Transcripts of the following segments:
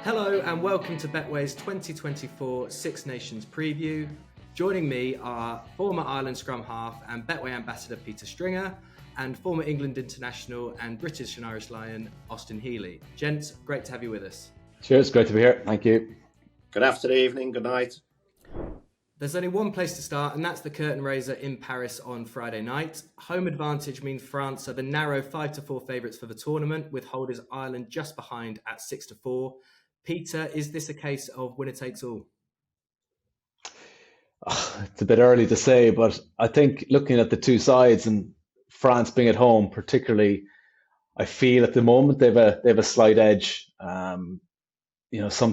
Hello and welcome to Betway's 2024 Six Nations preview. Joining me are former Ireland scrum half and Betway ambassador Peter Stringer and former England international and British and Irish Lion Austin Healey. Gents, great to have you with us. Cheers, great to be here. Thank you. Good afternoon, evening, good night. There's only one place to start, and that's the curtain raiser in Paris on Friday night. Home advantage means France are the narrow 5-4 favourites for the tournament, with holders Ireland just behind at 6-4. Peter, is this a case of winner takes all? It's a bit early to say, but I think looking at the two sides and France being at home, particularly, I feel at the moment they have a slight edge. Some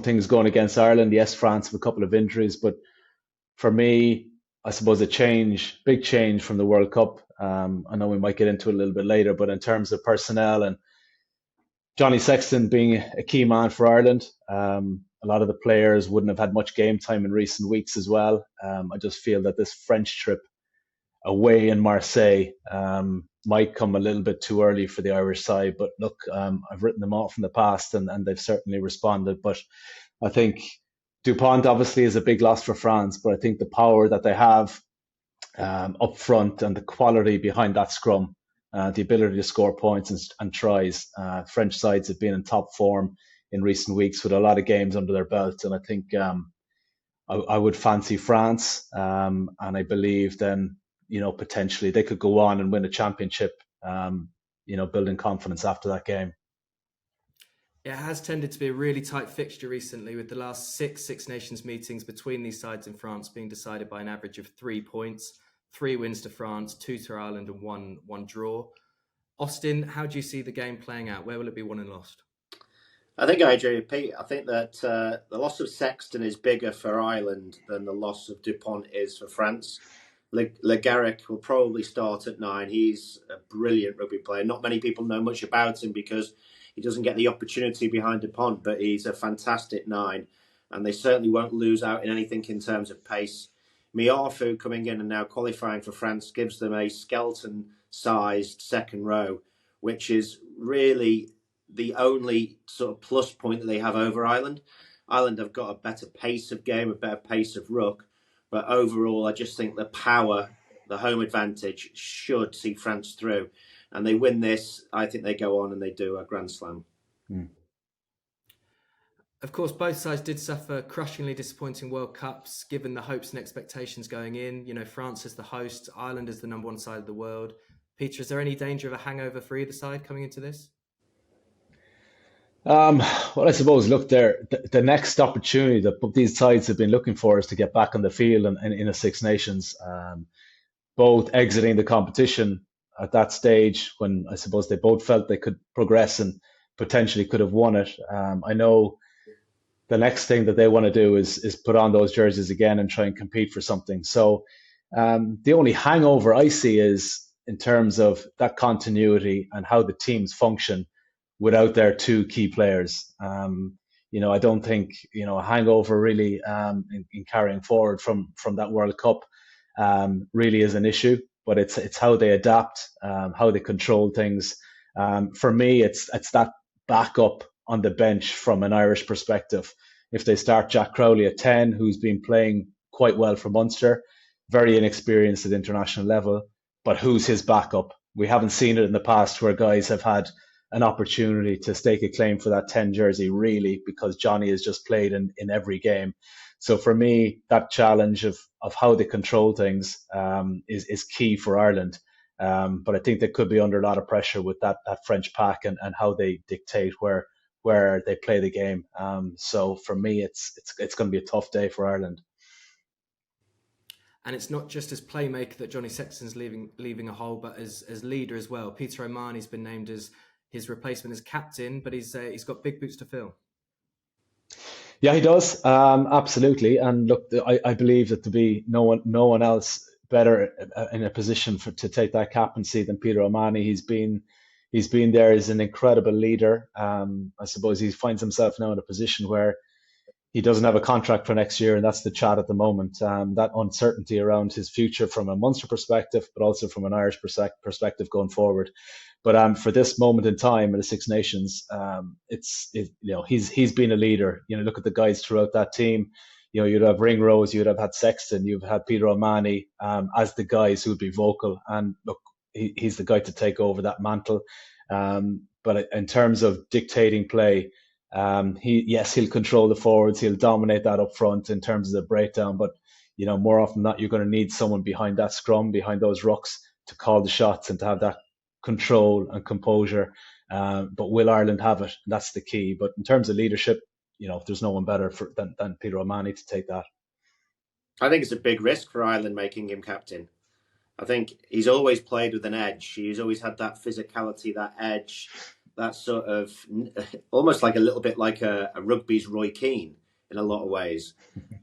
things going against Ireland. Yes, France have a couple of injuries, but for me, I suppose big change from the World Cup. I know we might get into it a little bit later, but in terms of personnel and Johnny Sexton being a key man for Ireland, a lot of the players wouldn't have had much game time in recent weeks as well. I just feel that this French trip away in Marseille might come a little bit too early for the Irish side. But look, I've written them off in the past and they've certainly responded. But I think Dupont obviously is a big loss for France, but I think the power that they have up front and the quality behind that scrum, the ability to score points and tries. French sides have been in top form in recent weeks with a lot of games under their belt. And I think I would fancy France. And I believe then, potentially they could go on and win a championship, building confidence after that game. It has tended to be a really tight fixture recently, with the last Six Nations meetings between these sides in France being decided by an average of 3 points. 3 wins to France, 2 to Ireland and one draw. Austin, how do you see the game playing out? Where will it be won and lost? I think I agree with Pete. I think that the loss of Sexton is bigger for Ireland than the loss of Dupont is for France. Le Garrick will probably start at 9. He's a brilliant rugby player. Not many people know much about him because he doesn't get the opportunity behind Dupont, but he's a fantastic 9. And they certainly won't lose out in anything in terms of pace. Miafu coming in and now qualifying for France gives them a skeleton-sized second row, which is really the only sort of plus point that they have over Ireland. Ireland have got a better pace of game, a better pace of ruck, but overall I just think the power, the home advantage should see France through. And they win this, I think they go on and they do a Grand Slam. Of course, both sides did suffer crushingly disappointing World Cups, given the hopes and expectations going in. France as the host, Ireland as the number one side of the world. Peter, is there any danger of a hangover for either side coming into this? Well, I suppose, look, the next opportunity that these sides have been looking for is to get back on the field in a Six Nations. Both exiting the competition at that stage when I suppose they both felt they could progress and potentially could have won it. I know the next thing that they want to do is put on those jerseys again and try and compete for something. So the only hangover I see is in terms of that continuity and how the teams function without their 2 key players. I don't think, a hangover really in carrying forward from that World Cup really is an issue, but it's how they adapt, how they control things. For me, it's that backup on the bench from an Irish perspective. If they start Jack Crowley at 10, who's been playing quite well for Munster, very inexperienced at international level, but who's his backup? We haven't seen it in the past where guys have had an opportunity to stake a claim for that 10 jersey, really, because Johnny has just played in every game. So for me, that challenge of how they control things is key for Ireland. But I think they could be under a lot of pressure with that French pack and how they dictate where they play the game. So for me, it's going to be a tough day for Ireland. And it's not just as playmaker that Johnny Sexton's leaving a hole, but as leader as well. Peter O'Mahony's been named as his replacement as captain, but he's got big boots to fill. Yeah, he does. Absolutely. And look, I believe that to be no one else better in a position to take that captaincy than Peter O'Mahony. He's been there as an incredible leader. I suppose he finds himself now in a position where he doesn't have a contract for next year, and that's the chat at the moment. That uncertainty around his future from a Munster perspective, but also from an Irish perspective going forward. But for this moment in time in the Six Nations, he's been a leader. Look at the guys throughout that team. You'd have Ringrose, you'd have had Sexton, you've had Peter O'Mahony as the guys who would be vocal. And look, he's the guy to take over that mantle. But in terms of dictating play, he'll control the forwards, he'll dominate that up front in terms of the breakdown. But more often than not, you're going to need someone behind that scrum, behind those rucks, to call the shots and to have that control and composure. But will Ireland have it? That's the key. But in terms of leadership, there's no one better than Peter O'Mahony to take that. I think it's a big risk for Ireland making him captain. I think he's always played with an edge. He's always had that physicality, that edge, that sort of almost like a little bit like a rugby's Roy Keane in a lot of ways.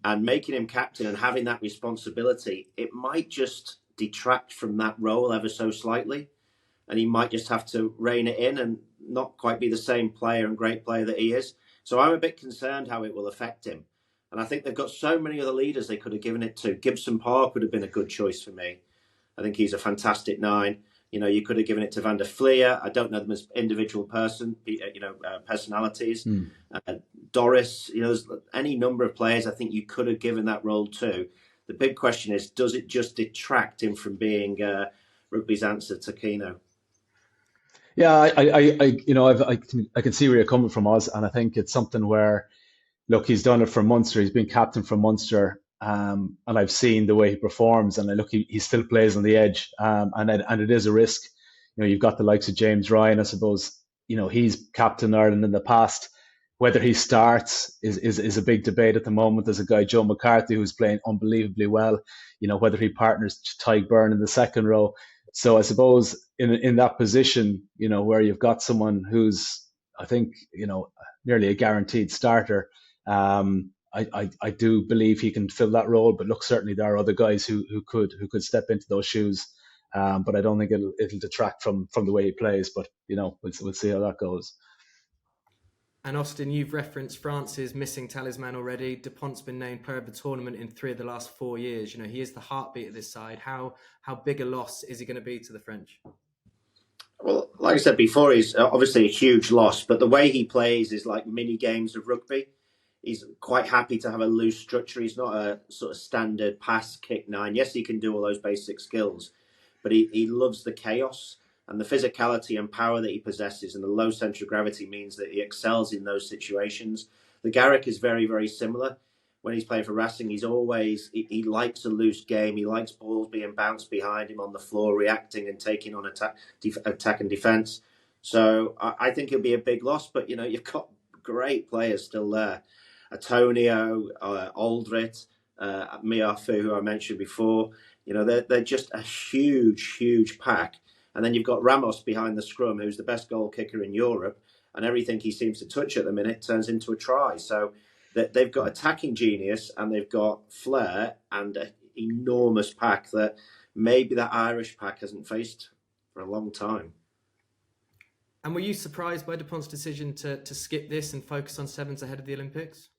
And making him captain and having that responsibility, it might just detract from that role ever so slightly. And he might just have to rein it in and not quite be the same player and great player that he is. So I'm a bit concerned how it will affect him. And I think they've got so many other leaders they could have given it to. Gibson Park would have been a good choice for me. I think he's a fantastic 9. You could have given it to Van der Fleer. I don't know them as individual personalities. Doris, there's any number of players I think you could have given that role to. The big question is, does it just detract him from being rugby's answer to Keno? Yeah, I can see where you're coming from, Oz, and I think it's something where, look, he's done it for Munster. He's been captain for Munster, and I've seen the way he performs, and look, he still plays on the edge, and it is a risk. You've got the likes of James Ryan, I suppose. He's captained Ireland in the past. Whether he starts is a big debate at the moment. There's a guy, Joe McCarthy, who's playing unbelievably well. Whether he partners Tyke Byrne in the second row. So I suppose in that position, where you've got someone who's, I think, nearly a guaranteed starter, I do believe he can fill that role. But look, certainly there are other guys who could step into those shoes. But I don't think it'll detract from the way he plays. But we'll see how that goes. And Austin, you've referenced France's missing talisman already. Dupont's been named player of the tournament in 3 of the last 4 years. He is the heartbeat of this side. How big a loss is he going to be to the French? Well, like I said before, he's obviously a huge loss, but the way he plays is like mini games of rugby. He's quite happy to have a loose structure. He's not a sort of standard pass, kick 9. Yes, he can do all those basic skills, but he loves the chaos. And the physicality and power that he possesses and the low centre of gravity means that he excels in those situations. The Garrick is very, very similar. When he's playing for Racing, he likes a loose game. He likes balls being bounced behind him on the floor, reacting and taking on attack and defence. So I think it'll be a big loss, but, you've got great players still there. Antonio, Aldrit, Miafu, who I mentioned before. They're just a huge, huge pack. And then you've got Ramos behind the scrum, who's the best goal kicker in Europe, and everything he seems to touch at the minute turns into a try. So they've got attacking genius and they've got flair and an enormous pack that maybe that Irish pack hasn't faced for a long time. And were you surprised by Dupont's decision to skip this and focus on 7s ahead of the Olympics?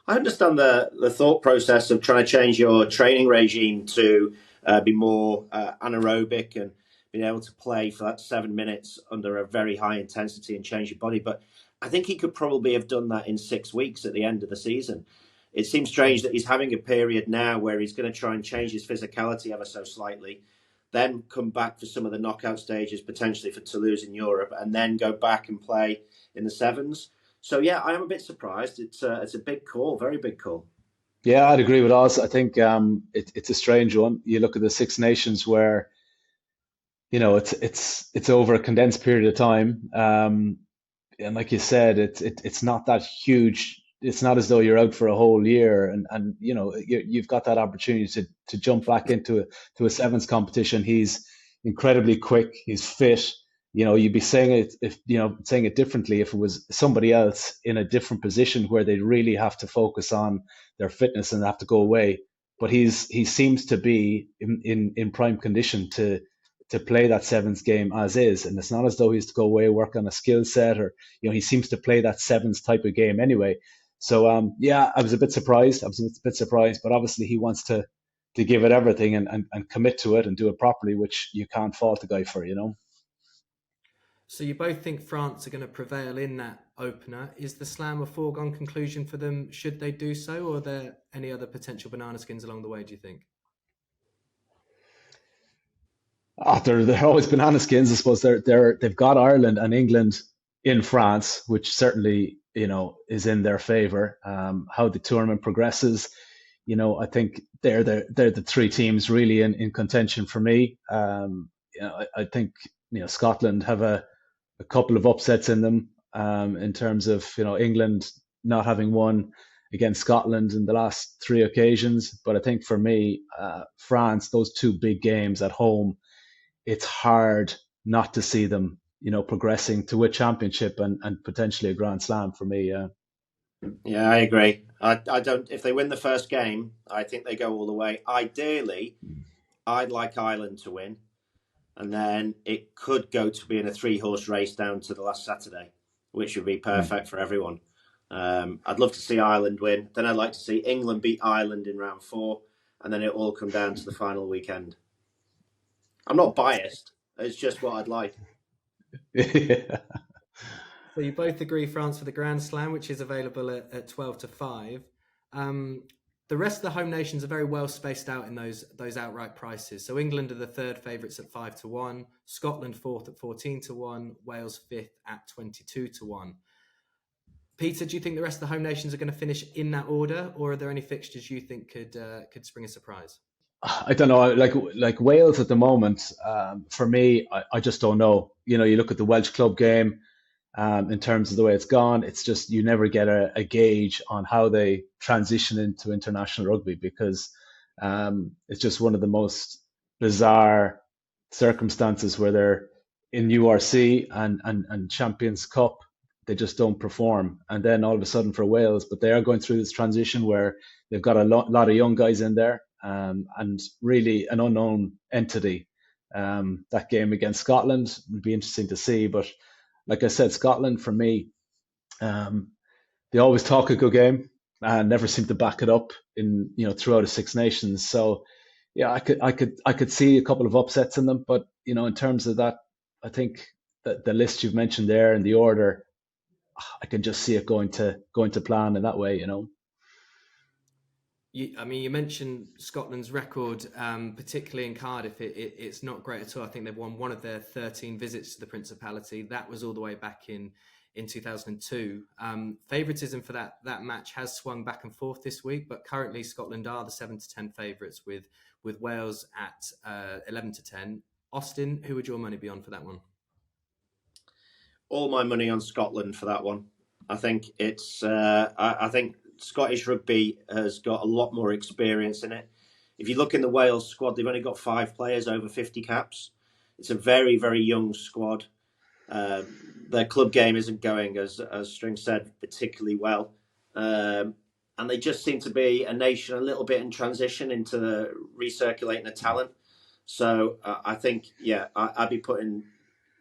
I understand the thought process of trying to change your training regime to be more anaerobic and being able to play for that 7 minutes under a very high intensity and change your body. But I think he could probably have done that in 6 weeks at the end of the season. It seems strange that he's having a period now where he's going to try and change his physicality ever so slightly, then come back for some of the knockout stages, potentially for Toulouse in Europe, and then go back and play in the 7s. So, yeah, I am a bit surprised. It's a big call, very big call. Yeah, I'd agree with Oz. I think it's a strange one. You look at the Six Nations where, it's over a condensed period of time, and like you said, it's not that huge. It's not as though you're out for a whole year, and you've got that opportunity to jump back into a 7s competition. He's incredibly quick. He's fit. You'd be saying it differently if it was somebody else in a different position where they really have to focus on their fitness and have to go away. But he seems to be in prime condition to play that 7s game as is, and it's not as though he has to go away, work on a skill set, or he seems to play that 7s type of game anyway. So I was a bit surprised. But obviously he wants to give it everything and commit to it and do it properly, which you can't fault the guy for. So you both think France are going to prevail in that opener. Is the slam a foregone conclusion for them should they do so, or are there any other potential banana skins along the way, do you think? They're always banana skins. I suppose they've got Ireland and England in France, which certainly is in their favour. How the tournament progresses, I think they're the three teams really in contention for me. I think Scotland have a couple of upsets in them in terms of England not having won against Scotland in the last three occasions. But I think for me, France, those two big games at home, it's hard not to see them, progressing to a championship and potentially a Grand Slam for me. Yeah, I agree. I don't. If they win the first game, I think they go all the way. Ideally, I'd like Ireland to win, and then it could go to being a 3-horse race down to the last Saturday, which would be perfect for everyone. I'd love to see Ireland win. Then I'd like to see England beat Ireland in round 4, and then it all come down to the final weekend. I'm not biased. It's just what I'd like. Yeah. So you both agree France for the Grand Slam, which is available at 12 to 5. The rest of the home nations are very well spaced out in those outright prices. So England are the third favourites at 5 to 1, Scotland fourth at 14 to 1, Wales fifth at 22 to 1. Peter, do you think the rest of the home nations are going to finish in that order, or are there any fixtures you think could spring a surprise? I don't know, like Wales at the moment. For me, I just don't know. You look at the Welsh club game. In terms of the way it's gone, it's just you never get a gauge on how they transition into international rugby because it's just one of the most bizarre circumstances where they're in URC and Champions Cup, they just don't perform. And then all of a sudden for Wales, but they are going through this transition where they've got a lot of young guys in there and really an unknown entity. That game against Scotland would be interesting to see, but like I said, Scotland for me, they always talk a good game and never seem to back it up in throughout a Six Nations. So yeah, I could see a couple of upsets in them, but in terms of that, I think that the list you've mentioned there and the order, I can just see it going to plan in that way. You mentioned Scotland's record, particularly in Cardiff. It's not great at all. I think they've won one of their 13 visits to the Principality. That was all the way back in 2002. Favouritism for that match has swung back and forth this week, but currently Scotland are the 7 to 10 favourites with Wales at 11 to 10. Austin, who would your money be on for that one? All my money on Scotland for that one. I think it's. I think Scottish rugby has got a lot more experience in it. If you look in the Wales squad, they've only got 5 players over 50 caps. It's a very, very young squad. Their club game isn't going, as String said, particularly well. And they just seem to be a nation a little bit in transition into recirculating the talent. So I think, I'd be putting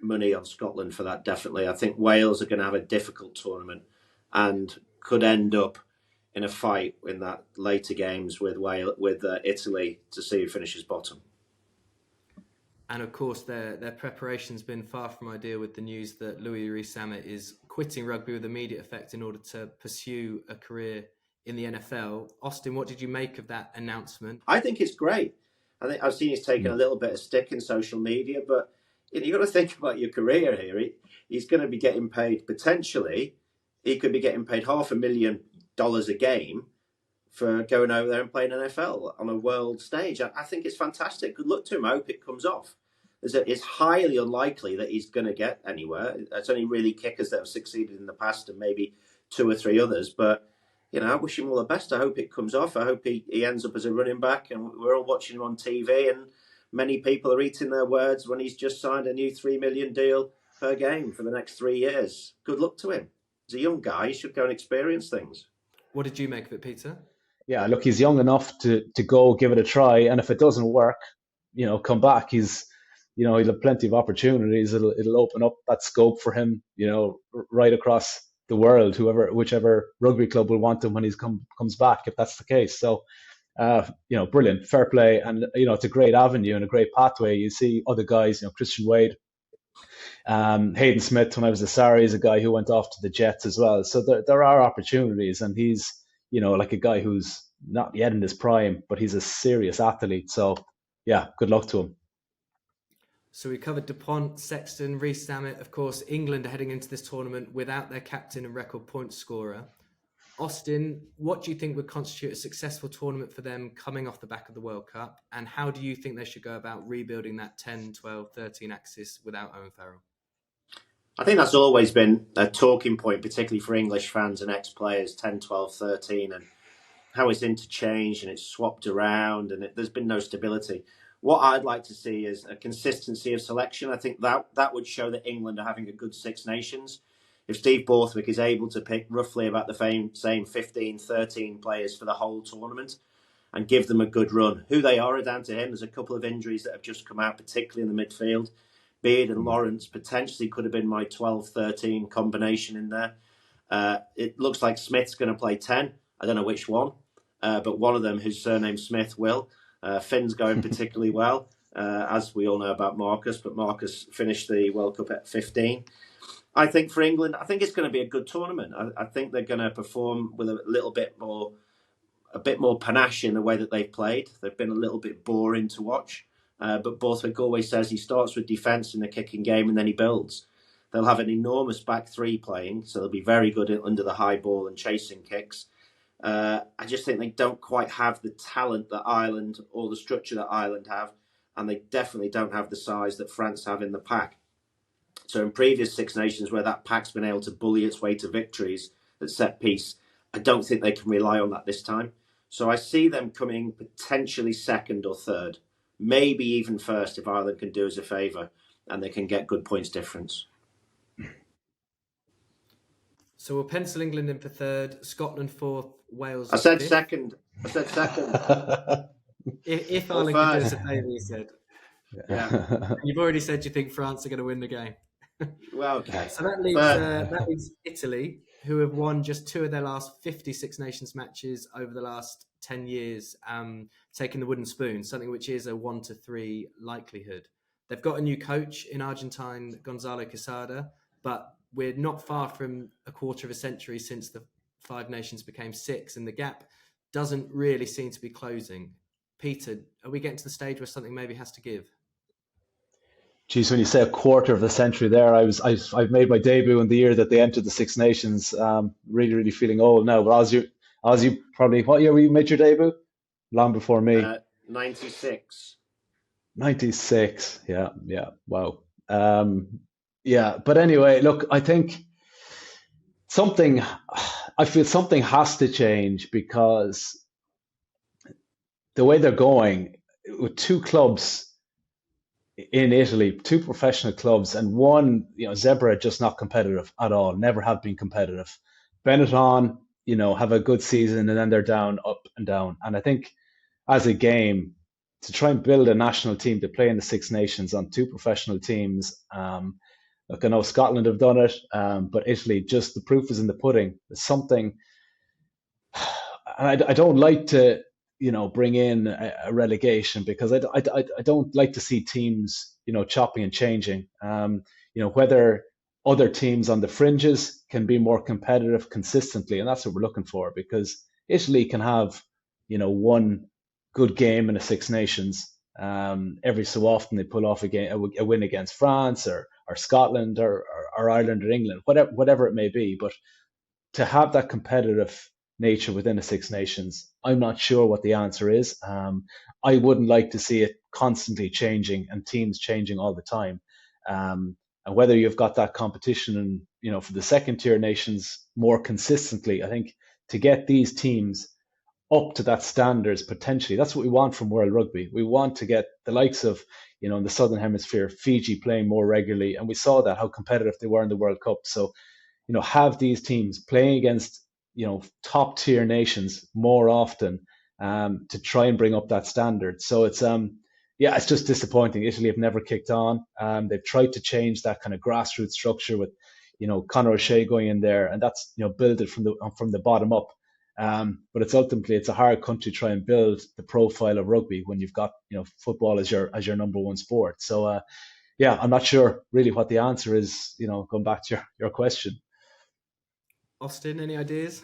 money on Scotland for that, definitely. I think Wales are going to have a difficult tournament and could end up in a fight in that later games with Italy to see who finishes bottom. And of course, their preparation's been far from ideal with the news that Louis Rees-Zammit is quitting rugby with immediate effect in order to pursue a career in the NFL. Austin, what did you make of that announcement? I think it's great. I think I've seen he's taken a little bit of stick in social media, but you've got to think about your career here. He's going to be getting paid potentially. He could be getting paid $500,000 a game for going over there and playing NFL on a world stage. I think it's fantastic. Good luck to him. I hope it comes off. It's highly unlikely that he's going to get anywhere. It's only really kickers that have succeeded in the past and maybe 2 or 3 others. But, I wish him all the best. I hope it comes off. I hope he ends up as a running back and we're all watching him on TV and many people are eating their words when he's just signed a new $3 million deal per game for the next 3 years. Good luck to him. He's a young guy. He should go and experience things. What did you make of it, Peter? Yeah, look, he's young enough to go give it a try, and if it doesn't work, come back. He'll have plenty of opportunities. It'll open up that scope for him, right across the world. Whichever rugby club will want him when he comes back, if that's the case. So, brilliant, fair play, and it's a great avenue and a great pathway. You see other guys, Christian Wade, Hayden Smith, when I was a Sarri, is a guy who went off to the Jets as well. So there are opportunities, and he's, like a guy who's not yet in his prime, but he's a serious athlete. So yeah, good luck to him. So we covered Dupont, Sexton, Rees-Zammit. Of course, England are heading into this tournament without their captain and record point scorer. Austin, what do you think would constitute a successful tournament for them coming off the back of the World Cup? And how do you think they should go about rebuilding that 10, 12, 13 axis without Owen Farrell? I think that's always been a talking point, particularly for English fans and ex-players, 10, 12, 13, and how it's interchanged and it's swapped around and there's been no stability. What I'd like to see is a consistency of selection. I think that would show that England are having a good Six Nations. If Steve Borthwick is able to pick roughly about the same 15, 13 players for the whole tournament and give them a good run, who they are down to him. There's a couple of injuries that have just come out, particularly in the midfield. Beard and Lawrence potentially could have been my 12-13 combination in there. It looks like Smith's going to play 10. I don't know which one, but one of them, whose surname Smith, will. Finn's going particularly well, as we all know about Marcus, but Marcus finished the World Cup at 15. I think for England, I think it's going to be a good tournament. I think they're going to perform with a bit more panache in the way that they've played. They've been a little bit boring to watch. But Borthwick always says he starts with defence in the kicking game and then he builds. They'll have an enormous back three playing, so they'll be very good under the high ball and chasing kicks. I just think they don't quite have the talent that Ireland or the structure that Ireland have, and they definitely don't have the size that France have in the pack. So in previous Six Nations where that pack's been able to bully its way to victories at set piece, I don't think they can rely on that this time. So I see them coming potentially second or third. Maybe even first if Ireland can do us a favour and they can get good points difference. So we'll pencil England in for third, Scotland fourth, Wales I said fifth. second. If Ireland can do us a favour, you said. Yeah. You've already said you think France are going to win the game. Well, okay. So that leaves Italy, who have won just 2 of their last 50 Six Nations matches over the last 10 years, taking the wooden spoon, something which is a 1-3 likelihood. They've got a new coach in Argentine, Gonzalo Quesada, but we're not far from a quarter of a century since the 5 nations became 6, and the gap doesn't really seem to be closing. Peter, are we getting to the stage where something maybe has to give? Geez, when you say a quarter of the century there, I've made my debut in the year that they entered the Six Nations. Really, really feeling old now. But Ozzy, probably, what year you made your debut? Long before me. 96. 96. Yeah. Wow. Yeah. But anyway, look, I feel something has to change because the way they're going with 2 clubs in Italy, 2 professional clubs, and one, Zebra just not competitive at all, never have been competitive. Benetton, have a good season and then they're down, up and down. And I think as a game, to try and build a national team to play in the Six Nations on 2 professional teams, look, I know Scotland have done it, but Italy, just the proof is in the pudding. There's something, and I don't like to, bring in a relegation because I don't like to see teams, chopping and changing. Whether other teams on the fringes can be more competitive consistently, and that's what we're looking for, because Italy can have, one good game in a Six Nations. Every so often they pull off a win against France or Scotland or Ireland or England, whatever it may be. But to have that competitive nature within the Six Nations, I'm not sure what the answer is. I wouldn't like to see it constantly changing and teams changing all the time. And whether you've got that competition and, for the second tier nations more consistently, I think to get these teams up to that standards potentially, that's what we want from World Rugby. We want to get the likes of, in the Southern Hemisphere, Fiji playing more regularly. And we saw that, how competitive they were in the World Cup. So, have these teams playing against top tier nations more often, to try and bring up that standard. So it's it's just disappointing. Italy have never kicked on. They've tried to change that kind of grassroots structure with Conor O'Shea going in there, and that's build it from the bottom up. But it's a hard country to try and build the profile of rugby when you've got football as your number one sport. So yeah, I'm not sure really what the answer is, going back to your question. Austin, any ideas?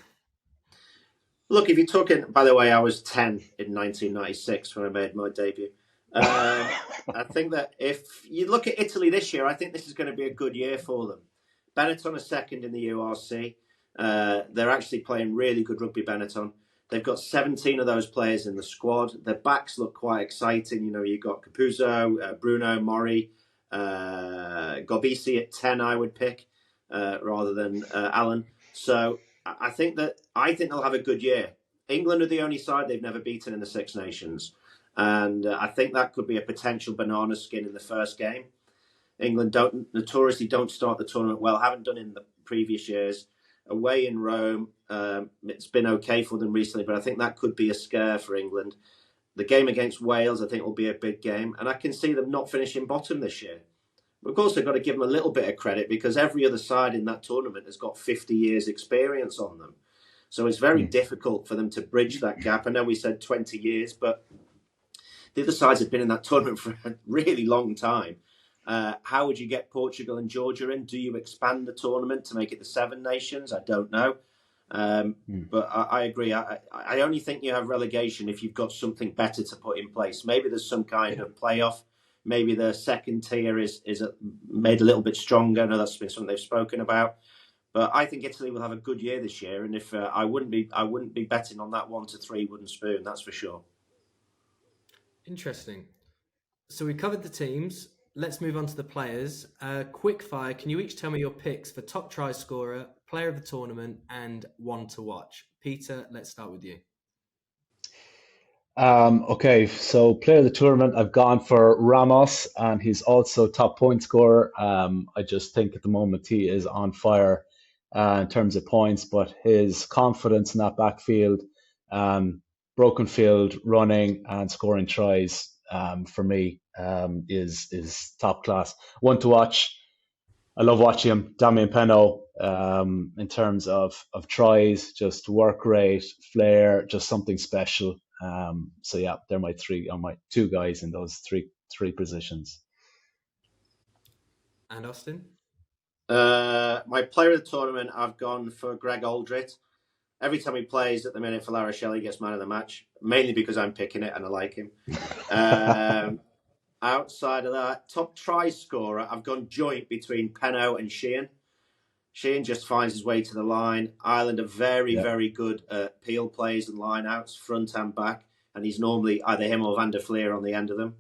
Look, if you're talking, by the way, I was 10 in 1996 when I made my debut. I think that if you look at Italy this year, I think this is going to be a good year for them. Benetton are second in the URC. They're actually playing really good rugby, Benetton. They've got 17 of those players in the squad. Their backs look quite exciting. You've got Capuzzo, Bruno, Mori, Gobisi at 10, I would pick, rather than Allen. So I think they'll have a good year. England are the only side they've never beaten in the Six Nations. And I think that could be a potential banana skin in the first game. England notoriously don't start the tournament well, haven't done in the previous years. Away in Rome, it's been okay for them recently, but I think that could be a scare for England. The game against Wales, I think, will be a big game, and I can see them not finishing bottom this year. We've also got to give them a little bit of credit because every other side in that tournament has got 50 years experience on them. So it's very difficult for them to bridge that gap. I know we said 20 years, but the other sides have been in that tournament for a really long time. How would you get Portugal and Georgia in? Do you expand the tournament to make it the Seven Nations? I don't know. But I agree. I only think you have relegation if you've got something better to put in place. Maybe there's some kind of playoff. Maybe the second tier is made a little bit stronger. I know that's been something they've spoken about. But I think Italy will have a good year this year. And if I wouldn't be betting on that 1-3 wooden spoon, that's for sure. Interesting. So we covered the teams. Let's move on to the players. Quick fire. Can you each tell me your picks for top try scorer, player of the tournament, and one to watch? Peter, let's start with you. Okay, so player of the tournament, I've gone for Ramos, and he's also top point scorer. I just think at the moment he is on fire in terms of points, but his confidence in that backfield, broken field running and scoring tries, for me, is top class. One to watch. I love watching him, Damien Penaud, in terms of tries, just work rate, flair, just something special. So yeah, they're my two guys in those three positions. And Austin? My player of the tournament, I've gone for Greg Aldrit. Every time he plays at the minute for La Rochelle, he gets man of the match, mainly because I'm picking it and I like him. Outside of that, top try scorer, I've gone joint between Penaud and Sheehan. Sheehan just finds his way to the line. Ireland are very good at peel plays and line outs, front and back, and he's normally either him or Van der Fleer on the end of them.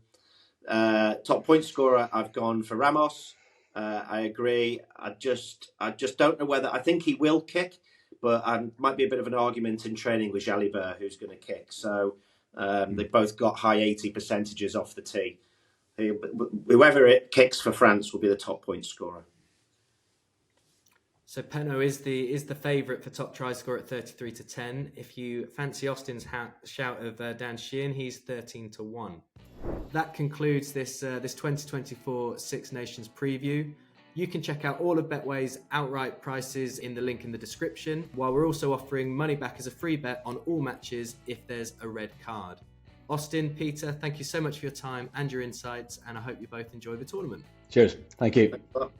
Top point scorer, I've gone for Ramos. I agree. I just don't know whether I think he will kick, but might be a bit of an argument in training with Jalibert who's going to kick. So they've both got high 80 percentages off the tee. Whoever it kicks for France will be the top point scorer. So Penaud is the favourite for top try scorer at 33-10. If you fancy Austin's shout of Dan Sheehan, he's 13-1. That concludes this 2024 Six Nations preview. You can check out all of Betway's outright prices in the link in the description, while we're also offering money back as a free bet on all matches if there's a red card. Austin, Peter, thank you so much for your time and your insights, and I hope you both enjoy the tournament. Cheers. Thank you. Thanks a lot.